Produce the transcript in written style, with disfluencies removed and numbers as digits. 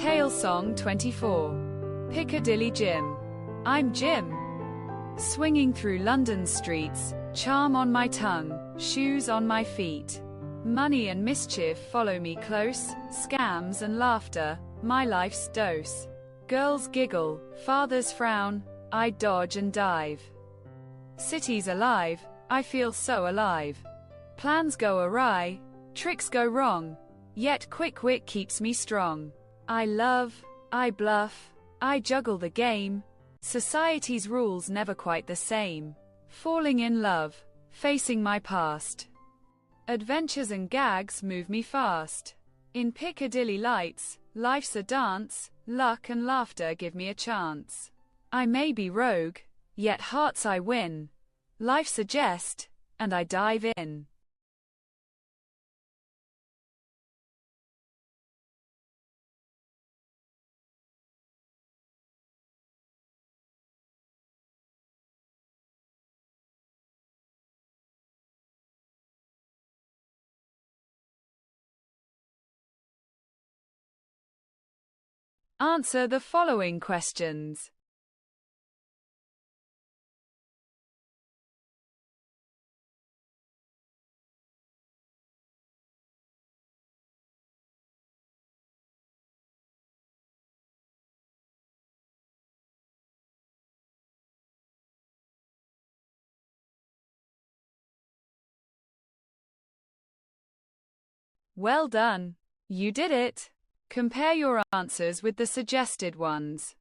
Talesong 24. Piccadilly Jim. I'm Jim. Swinging through London streets, charm on my tongue, shoes on my feet. Money and mischief follow me close, scams and laughter, my life's dose. Girls giggle, fathers frown, I dodge and dive. Cities alive, I feel so alive. Plans go awry, tricks go wrong, yet quick wit keeps me strong. I love, I bluff, I juggle the game. Society's rules never quite the same. Falling in love, facing my past. Adventures and gags move me fast. In Piccadilly lights, life's a dance, luck and laughter give me a chance. I may be rogue, yet hearts I win. Life's a jest, and I dive in. Answer the following questions. Well done. You did it. Compare your answers with the suggested ones.